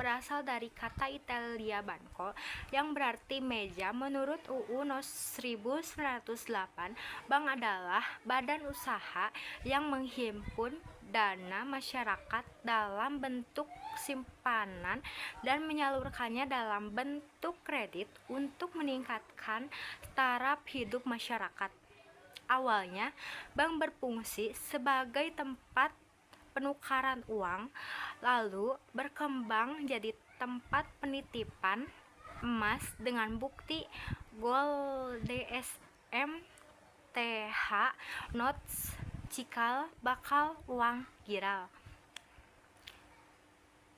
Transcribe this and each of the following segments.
berasal dari kata Italia banco yang berarti meja. Menurut UU No. 1908, bank adalah badan usaha yang menghimpun dana masyarakat dalam bentuk simpanan dan menyalurkannya dalam bentuk kredit untuk meningkatkan taraf hidup masyarakat. Awalnya, bank berfungsi sebagai tempat penukaran uang, lalu berkembang jadi tempat penitipan emas dengan bukti gold DSM TH notes cikal bakal uang giral.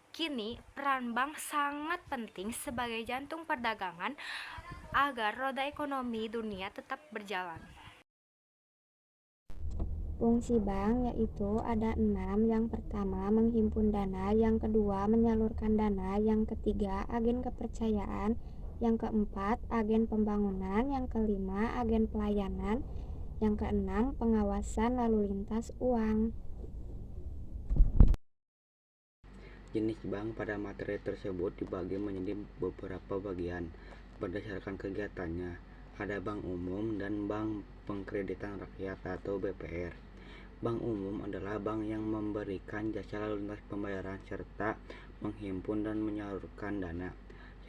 Kini, peran bank sangat penting sebagai jantung perdagangan agar roda ekonomi dunia tetap berjalan. Fungsi bank yaitu ada 6. Yang pertama, menghimpun dana. Yang kedua, menyalurkan dana. Yang ketiga, agen kepercayaan. Yang keempat, agen pembangunan. Yang kelima, agen pelayanan. Yang keenam, pengawasan lalu lintas uang. Jenis bank pada materi tersebut dibagi menjadi beberapa bagian berdasarkan kegiatannya. Ada bank umum dan bank pengkreditan rakyat atau BPR. Bank umum adalah bank yang memberikan jasa lalu lintas pembayaran serta menghimpun dan menyalurkan dana.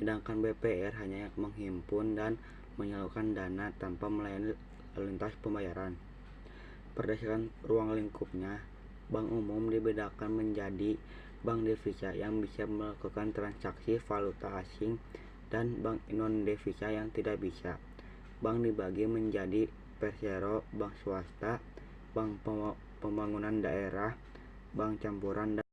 Sedangkan BPR hanya menghimpun dan menyalurkan dana tanpa melayani lalu lintas pembayaran. Berdasarkan ruang lingkupnya, bank umum dibedakan menjadi bank devisa yang bisa melakukan transaksi valuta asing dan bank non-devisa yang tidak bisa. Bank dibagi menjadi persero, bank swasta, bank pembangunan daerah, bank campuran, dan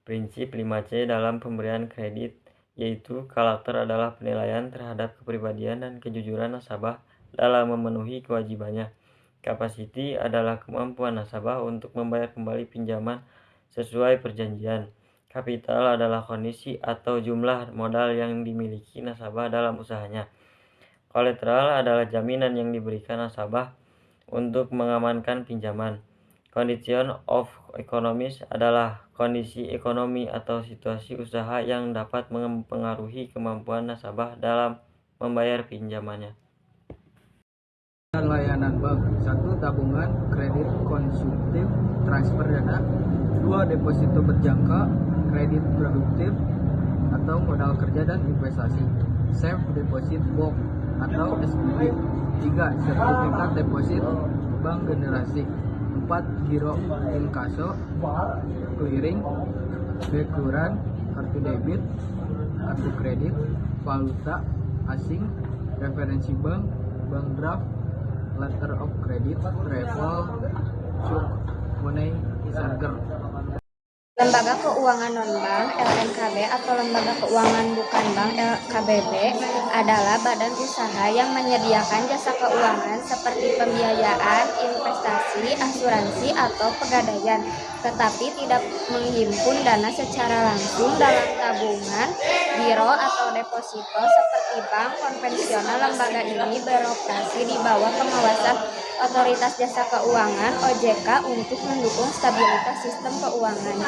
Prinsip 5C dalam pemberian kredit, yaitu karakter adalah penilaian terhadap kepribadian dan kejujuran nasabah dalam memenuhi kewajibannya. Capacity adalah kemampuan nasabah untuk membayar kembali pinjaman sesuai perjanjian. Kapital adalah kondisi atau jumlah modal yang dimiliki nasabah dalam usahanya. Kolateral adalah jaminan yang diberikan nasabah untuk mengamankan pinjaman. Condition of economies adalah kondisi ekonomi atau situasi usaha yang dapat mempengaruhi kemampuan nasabah dalam membayar pinjamannya. Dan layanan bank. 1. Tabungan, kredit konsumtif, transfer dana. 2. Deposito berjangka, kredit produktif atau modal kerja dan investasi. Safe deposit box atau SDB. 3. Sertifikat deposit bank generasi. 4. Giro inkaso, clearing, bekuran, kartu debit, kartu kredit, valuta asing, referensi bank, bank draft, letter of credit, travel, cuk, money charger. Lembaga keuangan non-bank (LNKB) atau lembaga keuangan bukan bank (LKBB) adalah badan usaha yang menyediakan jasa keuangan seperti pembiayaan, investasi, asuransi, atau pegadaian, tetapi tidak menghimpun dana secara langsung dalam tabungan, giro, atau deposito seperti bank konvensional. Lembaga ini beroperasi di bawah pengawasan Otoritas Jasa Keuangan (OJK) untuk mendukung stabilitas sistem keuangan.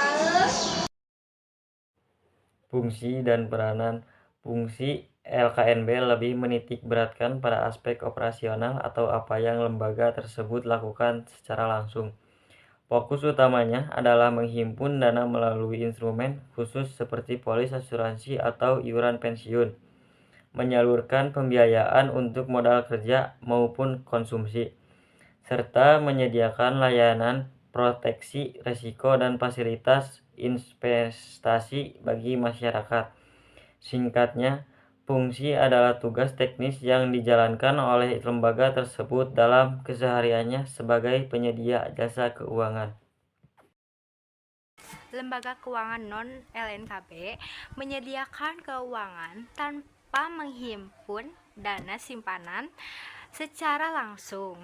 Fungsi dan peranan. Fungsi LKNB lebih menitik beratkan pada aspek operasional atau apa yang lembaga tersebut lakukan secara langsung. Fokus utamanya adalah menghimpun dana melalui instrumen khusus seperti polis asuransi atau iuran pensiun, menyalurkan pembiayaan untuk modal kerja maupun konsumsi, serta menyediakan layanan proteksi risiko dan fasilitas investasi bagi masyarakat. Singkatnya, fungsi adalah tugas teknis yang dijalankan oleh lembaga tersebut dalam kesehariannya sebagai penyedia jasa keuangan. Lembaga keuangan non-LNKB menyediakan keuangan tanpa menghimpun dana simpanan secara langsung.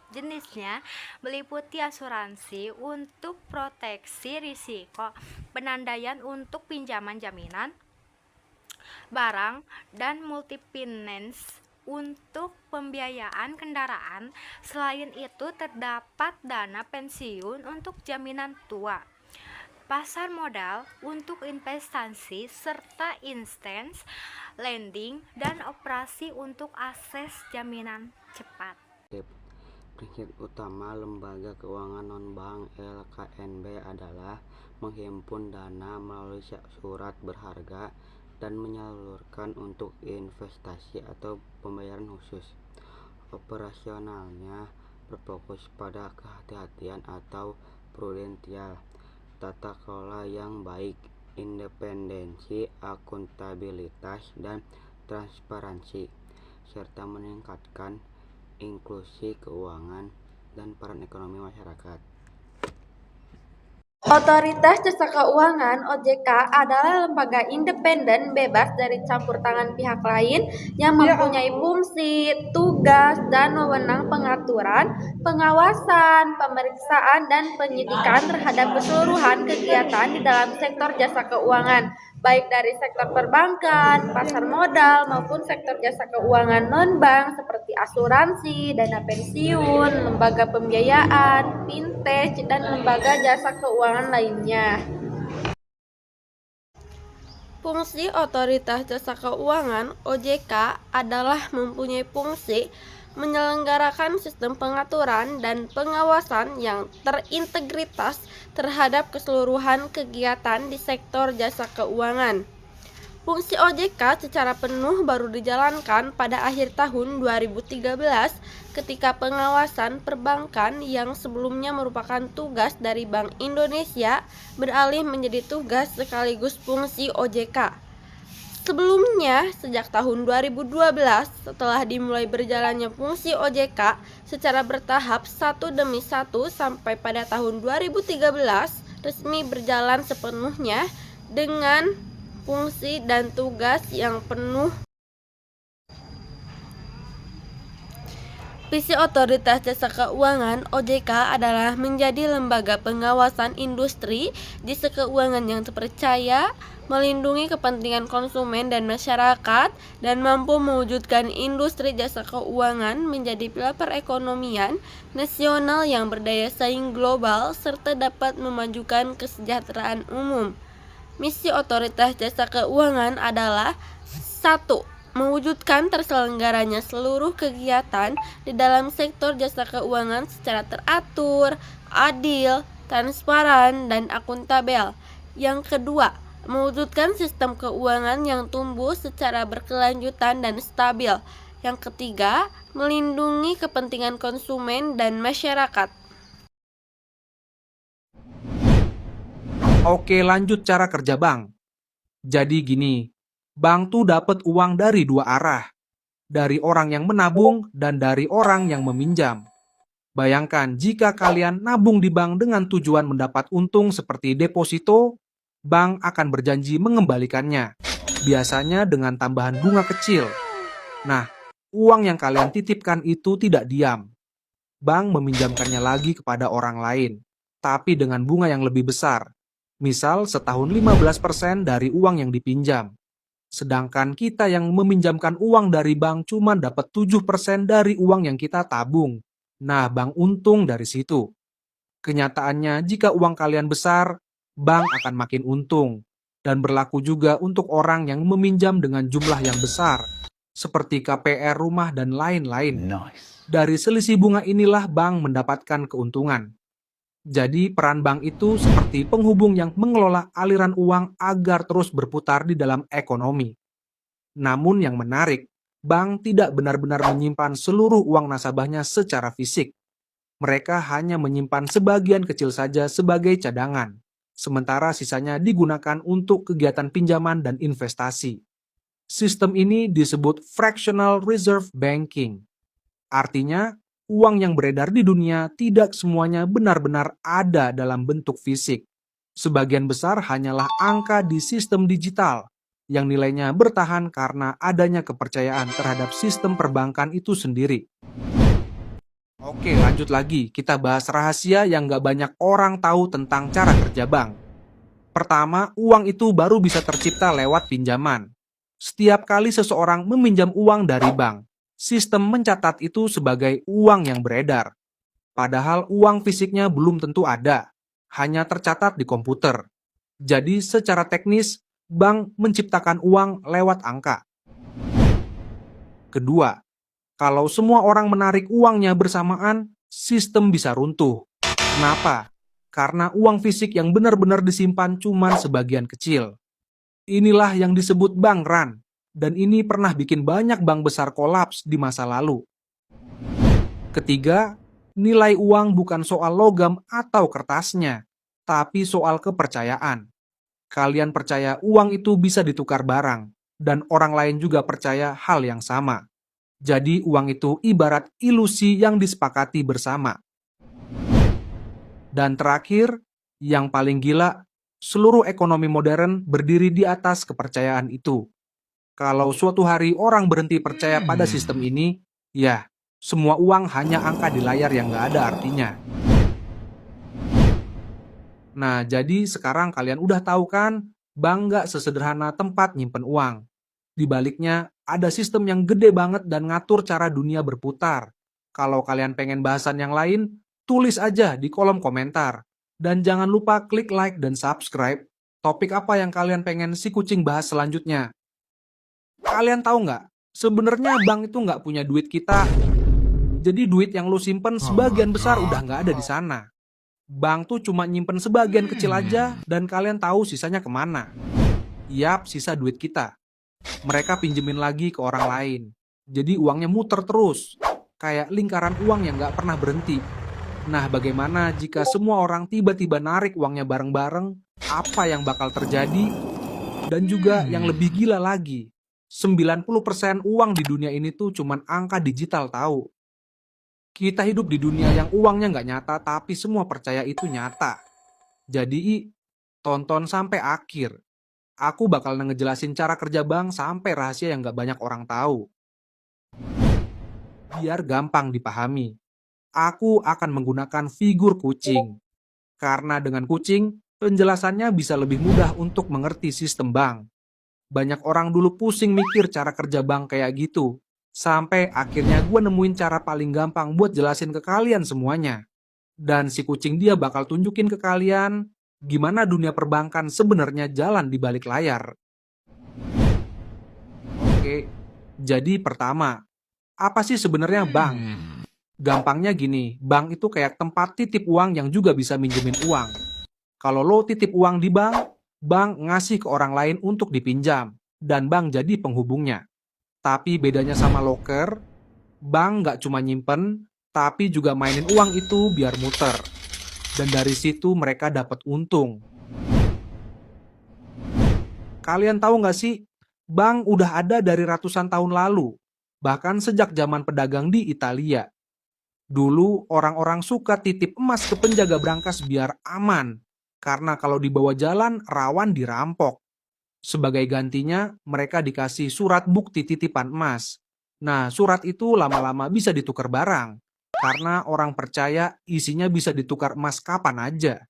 Jenisnya meliputi asuransi untuk proteksi risiko, penandaian untuk pinjaman jaminan barang, dan multifinance untuk pembiayaan kendaraan. Selain itu, terdapat dana pensiun untuk jaminan tua. pasar modal untuk investasi serta instance lending dan operasi untuk akses jaminan cepat. Prinsip utama lembaga keuangan non-bank LKNB adalah menghimpun dana melalui surat berharga dan menyalurkan untuk investasi atau pembayaran khusus. Operasionalnya berfokus pada kehati-hatian atau prudensial, tata kelola yang baik, independensi, akuntabilitas, dan transparansi, serta meningkatkan inklusi keuangan dan peran ekonomi masyarakat. Otoritas Jasa Keuangan (OJK) adalah lembaga independen bebas dari campur tangan pihak lain yang mempunyai fungsi, tugas, dan wewenang pengaturan, pengawasan, pemeriksaan, dan penyidikan terhadap keseluruhan kegiatan di dalam sektor jasa keuangan, baik dari sektor perbankan, pasar modal, maupun sektor jasa keuangan non-bank seperti asuransi, dana pensiun, lembaga pembiayaan, fintech, dan lembaga jasa keuangan lainnya. Fungsi Otoritas Jasa Keuangan (OJK) adalah mempunyai fungsi menyelenggarakan sistem pengaturan dan pengawasan yang terintegritas terhadap keseluruhan kegiatan di sektor jasa keuangan. Fungsi OJK secara penuh baru dijalankan pada akhir tahun 2013 ketika pengawasan perbankan yang sebelumnya merupakan tugas dari Bank Indonesia beralih menjadi tugas sekaligus fungsi OJK. Sebelumnya, sejak tahun 2012, setelah dimulai berjalannya fungsi OJK secara bertahap satu demi satu sampai pada tahun 2013 resmi berjalan sepenuhnya dengan fungsi dan tugas yang penuh. Visi Otoritas Jasa Keuangan (OJK) adalah menjadi lembaga pengawasan industri jasa keuangan yang terpercaya, melindungi kepentingan konsumen dan masyarakat, dan mampu mewujudkan industri jasa keuangan menjadi pilar perekonomian nasional yang berdaya saing global serta dapat memajukan kesejahteraan umum. Misi Otoritas Jasa Keuangan adalah 1. Mewujudkan terselenggaranya seluruh kegiatan di dalam sektor jasa keuangan secara teratur, adil, transparan, dan akuntabel. Yang kedua, mewujudkan sistem keuangan yang tumbuh secara berkelanjutan dan stabil. Yang ketiga, melindungi kepentingan konsumen dan masyarakat. Oke, lanjut cara kerja bank. Jadi gini, bank tuh dapat uang dari dua arah. Dari orang yang menabung dan dari orang yang meminjam. Bayangkan jika kalian nabung di bank dengan tujuan mendapat untung seperti deposito, bank akan berjanji mengembalikannya. Biasanya dengan tambahan bunga kecil. Nah, uang yang kalian titipkan itu tidak diam. Bank meminjamkannya lagi kepada orang lain, tapi dengan bunga yang lebih besar. Misal setahun 15% dari uang yang dipinjam. Sedangkan kita yang meminjamkan uang dari bank cuma dapat 7% dari uang yang kita tabung. Nah, bank untung dari situ. Kenyataannya, jika uang kalian besar, bank akan makin untung. Dan berlaku juga untuk orang yang meminjam dengan jumlah yang besar, seperti KPR rumah dan lain-lain. Dari selisih bunga inilah bank mendapatkan keuntungan. Jadi peran bank itu seperti penghubung yang mengelola aliran uang agar terus berputar di dalam ekonomi. Namun yang menarik, bank tidak benar-benar menyimpan seluruh uang nasabahnya secara fisik. Mereka hanya menyimpan sebagian kecil saja sebagai cadangan, sementara sisanya digunakan untuk kegiatan pinjaman dan investasi. Sistem ini disebut fractional reserve banking. Artinya, uang yang beredar di dunia tidak semuanya benar-benar ada dalam bentuk fisik. Sebagian besar hanyalah angka di sistem digital, yang nilainya bertahan karena adanya kepercayaan terhadap sistem perbankan itu sendiri. Oke, lanjut lagi. Kita bahas rahasia yang gak banyak orang tahu tentang cara kerja bank. Pertama, uang itu baru bisa tercipta lewat pinjaman. Setiap kali seseorang meminjam uang dari bank, sistem mencatat itu sebagai uang yang beredar. Padahal uang fisiknya belum tentu ada, hanya tercatat di komputer. Jadi secara teknis, bank menciptakan uang lewat angka. Kedua, kalau semua orang menarik uangnya bersamaan, sistem bisa runtuh. Kenapa? Karena uang fisik yang benar-benar disimpan cuma sebagian kecil. Inilah yang disebut bank run, dan ini pernah bikin banyak bank besar kolaps di masa lalu. Ketiga, nilai uang bukan soal logam atau kertasnya, tapi soal kepercayaan. Kalian percaya uang itu bisa ditukar barang, dan orang lain juga percaya hal yang sama. Jadi uang itu ibarat ilusi yang disepakati bersama. Dan terakhir, yang paling gila, seluruh ekonomi modern berdiri di atas kepercayaan itu. Kalau suatu hari orang berhenti percaya pada sistem ini, ya, semua uang hanya angka di layar yang nggak ada artinya. Nah, jadi sekarang kalian udah tahu kan, bank nggak sesederhana tempat nyimpen uang. Di baliknya, ada sistem yang gede banget dan ngatur cara dunia berputar. Kalau kalian pengen bahasan yang lain, tulis aja di kolom komentar. Dan jangan lupa klik like dan subscribe. Topik apa yang kalian pengen si kucing bahas selanjutnya? Kalian tahu nggak? Sebenarnya bank itu nggak punya duit kita. Jadi duit yang lo simpen sebagian besar udah nggak ada di sana. Bank tuh cuma nyimpen sebagian kecil aja dan kalian tahu sisanya kemana. Yap, sisa duit kita. Mereka pinjemin lagi ke orang lain. Jadi uangnya muter terus. Kayak lingkaran uang yang nggak pernah berhenti. Nah, bagaimana jika semua orang tiba-tiba narik uangnya bareng-bareng? Apa yang bakal terjadi? Dan juga yang lebih gila lagi, 90% uang di dunia ini tuh cuman angka digital tahu. Kita hidup di dunia yang uangnya nggak nyata, tapi semua percaya itu nyata. Jadi, tonton sampai akhir. Aku bakal ngejelasin cara kerja bank sampai rahasia yang nggak banyak orang tahu. Biar gampang dipahami, aku akan menggunakan figur kucing. Karena dengan kucing, penjelasannya bisa lebih mudah untuk mengerti sistem bank. Banyak orang dulu pusing mikir cara kerja bank kayak gitu. Sampai akhirnya gue nemuin cara paling gampang buat jelasin ke kalian semuanya. Dan si kucing dia bakal tunjukin ke kalian gimana dunia perbankan sebenarnya jalan di balik layar. Oke, jadi pertama, apa sih sebenarnya bank? Gampangnya gini, bank itu kayak tempat titip uang yang juga bisa minjemin uang. Kalau lo titip uang di bank, bank ngasih ke orang lain untuk dipinjam, dan bank jadi penghubungnya. Tapi bedanya sama loker, bank nggak cuma nyimpen, tapi juga mainin uang itu biar muter. Dan dari situ mereka dapat untung. Kalian tahu nggak sih, bank udah ada dari ratusan tahun lalu, bahkan sejak zaman pedagang di Italia. Dulu orang-orang suka titip emas ke penjaga brankas biar aman, karena kalau dibawa jalan rawan dirampok. Sebagai gantinya, mereka dikasih surat bukti titipan emas. Nah, surat itu lama-lama bisa ditukar barang, karena orang percaya isinya bisa ditukar emas kapan aja.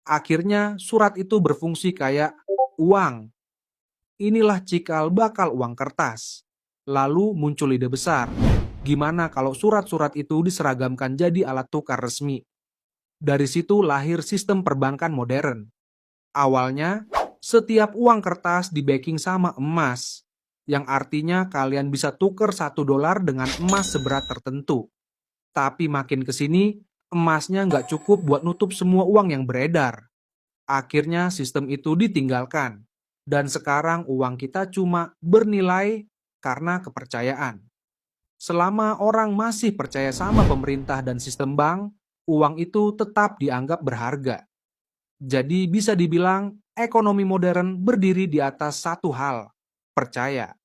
Akhirnya, surat itu berfungsi kayak uang. Inilah cikal bakal uang kertas. Lalu muncul ide besar. Gimana kalau surat-surat itu diseragamkan jadi alat tukar resmi? Dari situ lahir sistem perbankan modern. Awalnya, setiap uang kertas di backing sama emas, yang artinya kalian bisa tuker $1 dengan emas seberat tertentu. Tapi makin kesini, emasnya nggak cukup buat nutup semua uang yang beredar. Akhirnya sistem itu ditinggalkan, dan sekarang uang kita cuma bernilai karena kepercayaan. Selama orang masih percaya sama pemerintah dan sistem bank, uang itu tetap dianggap berharga. Jadi bisa dibilang ekonomi modern berdiri di atas satu hal, percaya.